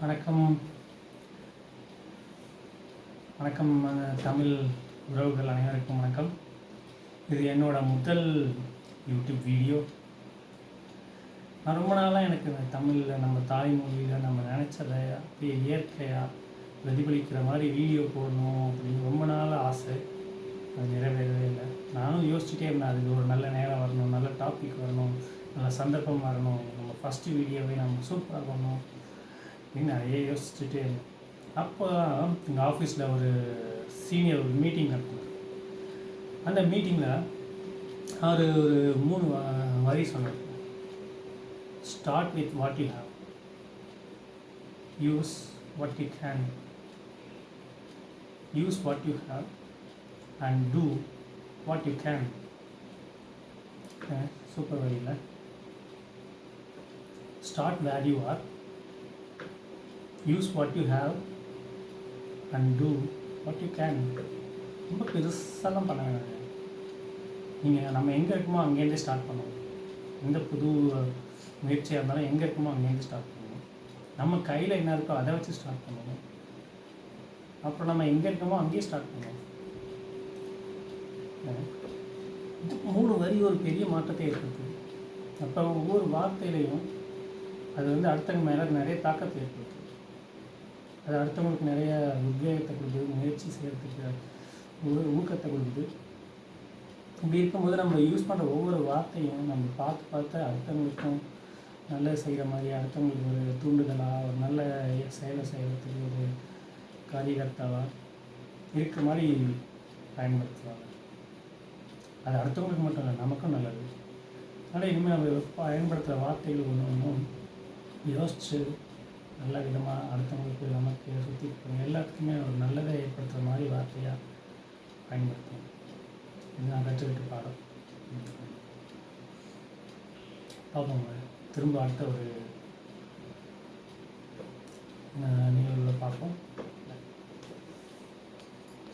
வணக்கம் வணக்கம் தமிழ் உறவுகள் அனைவருக்கும் வணக்கம். இது என்னோட முதல் யூடியூப் வீடியோ. நான் ரொம்ப நாளாக எனக்கு இந்த தமிழில் நம்ம தாய்மொழியில் நம்ம நினச்சதை அப்படியே இயற்கையாக பிரதிபலிக்கிற மாதிரி வீடியோ போடணும் அப்படின்னு ரொம்ப நாள் ஆசை. அது நிறைவேறவே இல்லை. நானும் யோசிச்சுட்டே இருந்தேன், அதுக்கு ஒரு நல்ல நேரம் வரணும், நல்ல டாபிக் வரணும், நல்ல சந்தர்ப்பம் வரணும், நம்ம ஃபஸ்ட்டு வீடியோவை நம்ம சூப்பராக பண்ணணும் அப்படின்னு நிறைய யோசிச்சுட்டே இருந்தேன். அப்போ எங்கள் ஆஃபீஸில் ஒரு சீனியர் ஒரு மீட்டிங் நடத்துனார். அந்த மீட்டிங்கில் அவர் ஒரு 3 வரி சொன்னார். Start with what you have, use what you can, use what you have and do what you can. Super வரியில் start where you are, use what you have and do what you can. ரொம்ப பெருசாலாம் பண்ண வேண்டாம். நீங்கள் நம்ம எங்கே இருக்குமோ அங்கேருந்தே start பண்ணுவோம். எந்த புது முயற்சியாக இருந்தாலும் எங்கே இருக்குமோ அங்கேருந்து ஸ்டார்ட் பண்ணுவோம். நம்ம கையில் என்ன இருக்கோ அதை வச்சு ஸ்டார்ட் பண்ணுவோம். அப்புறம் நம்ம எங்கே இருக்கோமோ அங்கேயே ஸ்டார்ட் பண்ணுவோம். இது 3 வரி ஒரு பெரிய மாற்றத்தை ஏற்படுத்துது. அப்போ ஒவ்வொரு வார்த்தையிலையும் அது அடுத்தவங்க மேலே நிறைய தாக்கத்தை ஏற்படுத்துது. அது அடுத்தவங்களுக்கு நிறைய உத்வேகத்தை கொடுக்குது, முயற்சி செய்கிறதுக்கு ஒரு ஊக்கத்தை கொடுக்குது. இப்படி இருக்கும்போது நம்ம யூஸ் பண்ணுற ஒவ்வொரு வார்த்தையும் நம்ம பார்த்து அடுத்தவங்களுக்கும் நல்ல செய்கிற மாதிரி, அடுத்தவங்களுக்கு ஒரு தூண்டுதலாக, ஒரு நல்ல செயலை செய்கிறதுக்கு ஒரு காரியகர்த்தாவாக இருக்கிற மாதிரி பயன்படுத்துவாங்க. அது அடுத்தவங்களுக்கு மட்டும் இல்லை, நமக்கும் நல்லது. அதனால் இனிமேல் நம்ம பயன்படுத்துகிற வார்த்தைகள் ஒன்றும் யோசித்து நல்ல விதமாக அடுத்தவங்களுக்கு, நமக்கு சுற்றி இருக்கிறவங்க எல்லாத்துக்குமே ஒரு நல்லதை ஏற்படுத்துகிற மாதிரி வார்த்தையாக பயன்படுத்தணும். இது நான் கற்றுக்கிட்டு பாடம் பார்ப்போங்க. திரும்ப அடுத்த ஒரு நிகழ்வில் பார்ப்போம்.